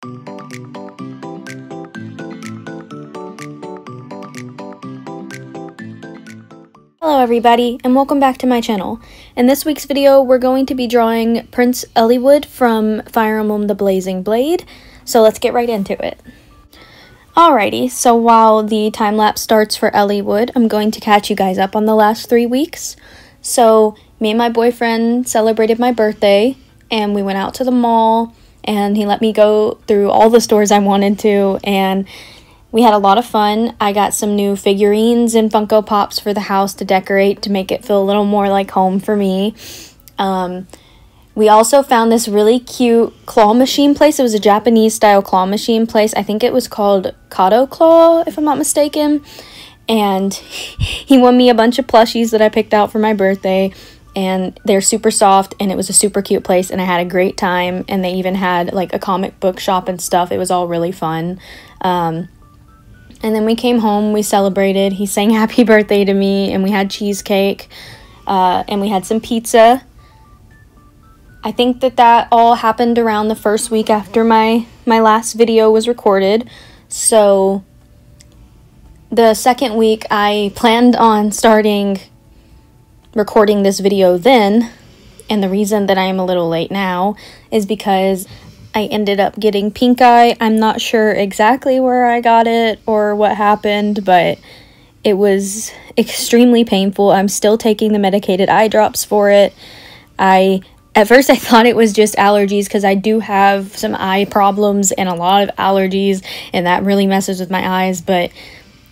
Hello everybody, and welcome back to my channel. In this week's video, we're going to be drawing Prince Eliwood from Fire Emblem The Blazing Blade, so let's get right into it. Alrighty, so while the time-lapse starts for Eliwood, I'm going to catch you guys up on the last 3 weeks. So, me and my boyfriend celebrated my birthday, and we went out to the mall, and he let me go through all the stores I wanted to, and we had a lot of fun. I got some new figurines and Funko Pops for the house to decorate to make it feel a little more like home for me. We also found this really cute claw machine place. It was a Japanese style claw machine place. I think it was called Kato Claw, if I'm not mistaken. And he won me a bunch of plushies that I picked out for my birthday. And they're super soft, and it was a super cute place, and I had a great time. And they even had like a comic book shop and stuff. It was all really fun. And then we came home, we celebrated, he sang happy birthday to me, and we had cheesecake, and we had some pizza. I think that all happened around the first week after my last video was recorded. So the second week, I planned on starting recording this video then, and the reason that I am a little late now is because I ended up getting pink eye. I'm not sure exactly where I got it or what happened, but it was extremely painful. I'm still taking the medicated eye drops for it. At first I thought it was just allergies because I do have some eye problems and a lot of allergies, and that really messes with my eyes, but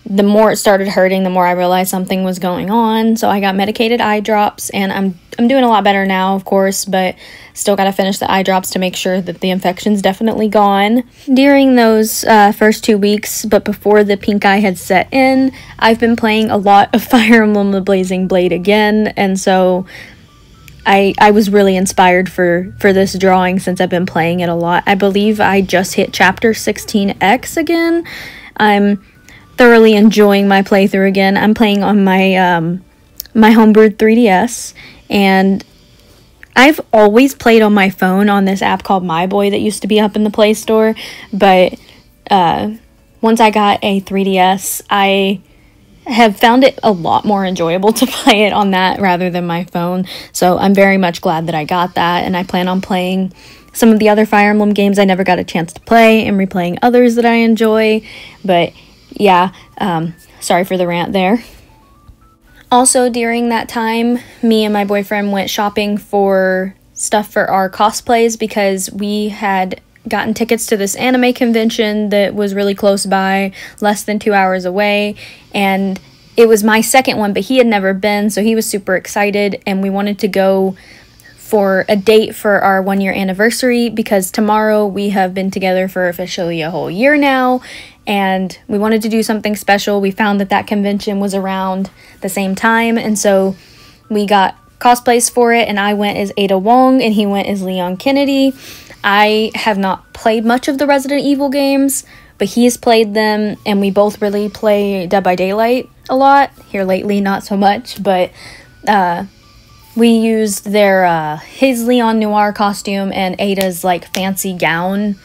the more it started hurting, the more I realized something was going on. So I got medicated eye drops, and I'm doing a lot better now, of course, but still got to finish the eye drops to make sure that the infection's definitely gone. During those first 2 weeks, but before the pink eye had set in, I've been playing a lot of Fire Emblem The Blazing Blade again, and so I was really inspired for this drawing since I've been playing it a lot. I believe I just hit chapter 16X again. I'm thoroughly enjoying my playthrough again. I'm playing on my my homebrewed 3DS, and I've always played on my phone on this app called My Boy that used to be up in the Play Store, but once I got a 3DS, I have found it a lot more enjoyable to play it on that rather than my phone, so I'm very much glad that I got that, and I plan on playing some of the other Fire Emblem games I never got a chance to play and replaying others that I enjoy, but yeah, sorry for the rant there. Also, during that time, me and my boyfriend went shopping for stuff for our cosplays because we had gotten tickets to this anime convention that was really close by, less than 2 hours away, and it was my second one, but he had never been, so he was super excited, and we wanted to go for a date for our 1-year anniversary because tomorrow we have been together for officially a whole year now, and we wanted to do something special. We found that convention was around the same time, and so we got cosplays for it, and I went as Ada Wong and he went as Leon Kennedy. I have not played much of the Resident Evil games, but he has played them, and we both really play Dead by Daylight a lot. Here lately, not so much, but we used his Leon Noir costume and Ada's like fancy gown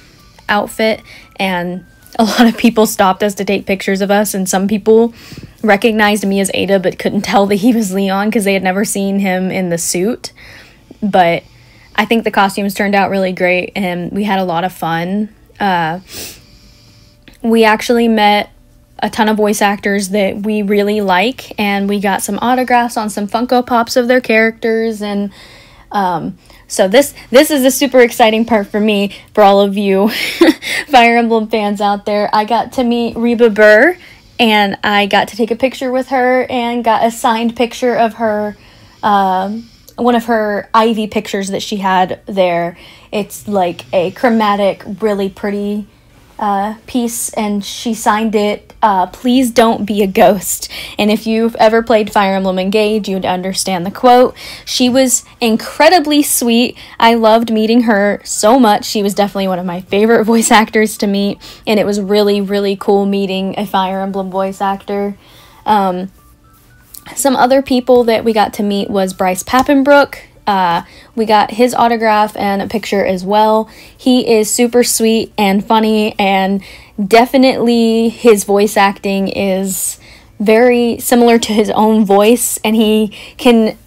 outfit, and a lot of people stopped us to take pictures of us, and some people recognized me as Ada but couldn't tell that he was Leon because they had never seen him in the suit. But I think the costumes turned out really great, and we had a lot of fun. We actually met a ton of voice actors that we really like, and we got some autographs on some Funko Pops of their characters, and so this is a super exciting part for me, for all of you Fire Emblem fans out there. I got to meet Reba Burr, and I got to take a picture with her and got a signed picture of her, one of her Ivy pictures that she had there. It's like a chromatic, really pretty piece, and she signed it, "Please don't be a ghost." And if you've ever played Fire Emblem Engage, you'd understand the quote. She was incredibly sweet. I loved meeting her so much. She was definitely one of my favorite voice actors to meet, and it was really, really cool meeting a Fire Emblem voice actor. Some other people that we got to meet was Bryce Papenbrook. We got his autograph and a picture as well. He is super sweet and funny, and definitely his voice acting is very similar to his own voice, and he can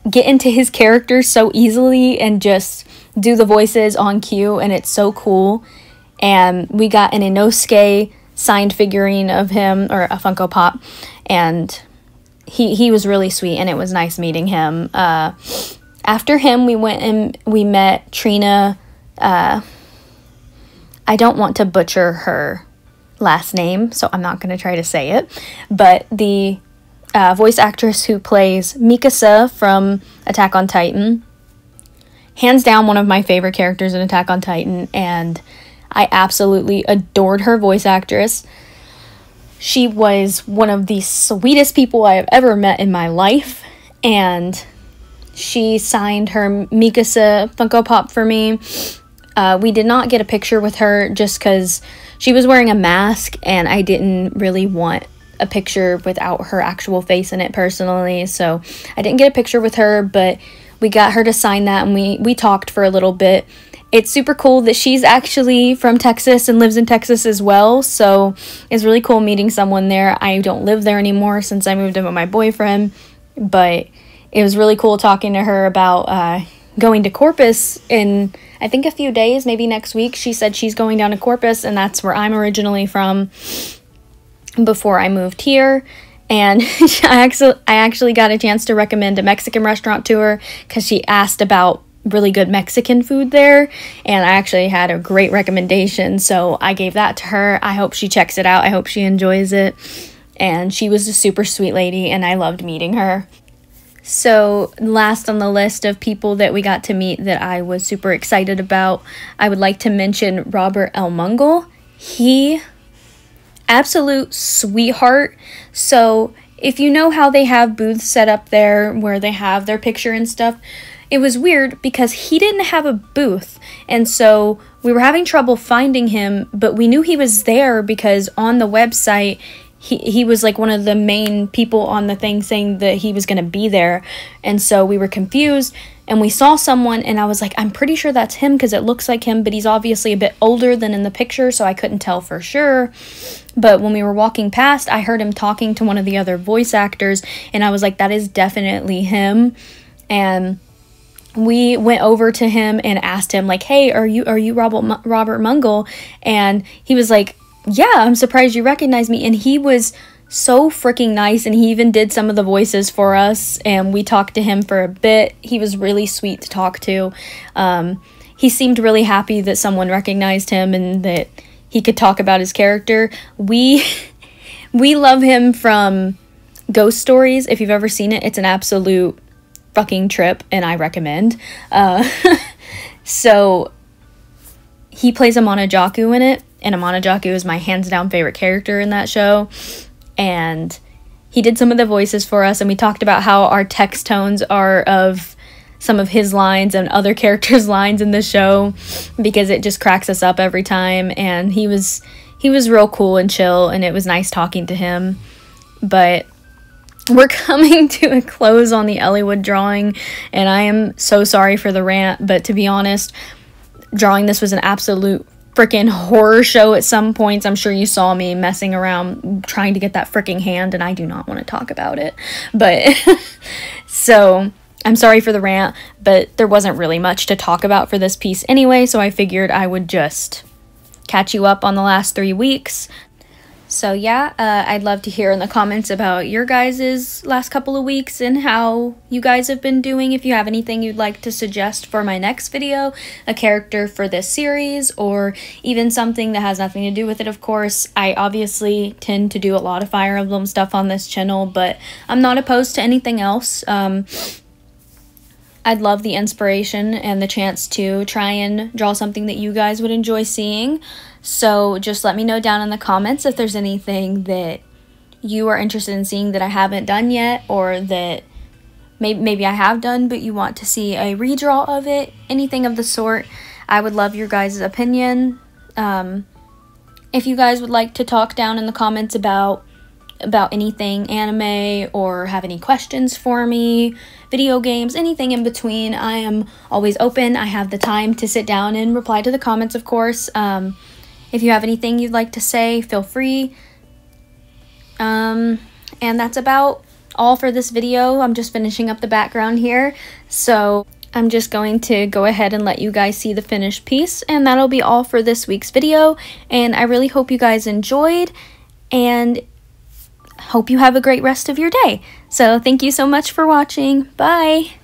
get into his character so easily and just do the voices on cue, and it's so cool. And we got an Inosuke signed figurine of him, or a Funko Pop, and he was really sweet, and it was nice meeting him. After him, we went and we met Trina. I don't want to butcher her last name, so I'm not going to try to say it, but the voice actress who plays Mikasa from Attack on Titan. Hands down, one of my favorite characters in Attack on Titan, and I absolutely adored her voice actress. She was one of the sweetest people I have ever met in my life, and she signed her Mikasa Funko Pop for me. We did not get a picture with her just because she was wearing a mask, and I didn't really want a picture without her actual face in it personally, so I didn't get a picture with her, but we got her to sign that, and we talked for a little bit. It's super cool that she's actually from Texas and lives in Texas as well, so it's really cool meeting someone there. I don't live there anymore since I moved in with my boyfriend, but it was really cool talking to her about going to Corpus in, I think, a few days, maybe next week. She said she's going down to Corpus, and that's where I'm originally from before I moved here. And I actually got a chance to recommend a Mexican restaurant to her because she asked about really good Mexican food there, and I actually had a great recommendation, so I gave that to her. I hope she checks it out. I hope she enjoys it. And she was a super sweet lady, and I loved meeting her. So last on the list of people that we got to meet that I was super excited about, I would like to mention Robert L. Mungle. He, absolute sweetheart. So if you know how they have booths set up there where they have their picture and stuff, it was weird because he didn't have a booth, and so we were having trouble finding him, but we knew he was there because on the website he was like one of the main people on the thing saying that he was going to be there. And so we were confused, and we saw someone, and I was like, I'm pretty sure that's him because it looks like him, but he's obviously a bit older than in the picture, so I couldn't tell for sure. But when we were walking past, I heard him talking to one of the other voice actors, and I was like, that is definitely him. And we went over to him and asked him, like, hey, are you Robert Mungle? And he was like, yeah, I'm surprised you recognize me. And he was so freaking nice, and he even did some of the voices for us, and we talked to him for a bit. He was really sweet to talk to. He seemed really happy that someone recognized him and that he could talk about his character. We love him from Ghost Stories. If you've ever seen it, it's an absolute fucking trip, and I recommend. So he plays a Monojaku in it, and a Monojaku is my hands down favorite character in that show. And he did some of the voices for us, and we talked about how our text tones are of some of his lines and other characters' lines in the show, because it just cracks us up every time. And he was real cool and chill, and it was nice talking to him. But we're coming to a close on the Eliwood drawing, and I am so sorry for the rant, but to be honest, drawing this was an absolute freaking horror show at some points. I'm sure you saw me messing around trying to get that freaking hand, and I do not want to talk about it. But so I'm sorry for the rant, but there wasn't really much to talk about for this piece anyway, so I figured I would just catch you up on the last 3 weeks. So yeah, I'd love to hear in the comments about your guys' last couple of weeks and how you guys have been doing. If you have anything you'd like to suggest for my next video, a character for this series, or even something that has nothing to do with it, of course. I obviously tend to do a lot of Fire Emblem stuff on this channel, but I'm not opposed to anything else. I'd love the inspiration and the chance to try and draw something that you guys would enjoy seeing. So just let me know down in the comments if there's anything that you are interested in seeing that I haven't done yet, or that maybe I have done but you want to see a redraw of it, anything of the sort. I would love your guys' opinion. If you guys would like to talk down in the comments about about anything anime or have any questions for me, video games, anything in between, I am always open. I have the time to sit down and reply to the comments, of course. If you have anything you'd like to say, feel free. And that's about all for this video. I'm just finishing up the background here, so I'm just going to go ahead and let you guys see the finished piece, and that'll be all for this week's video. And I really hope you guys enjoyed, and hope you have a great rest of your day. So thank you so much for watching. Bye!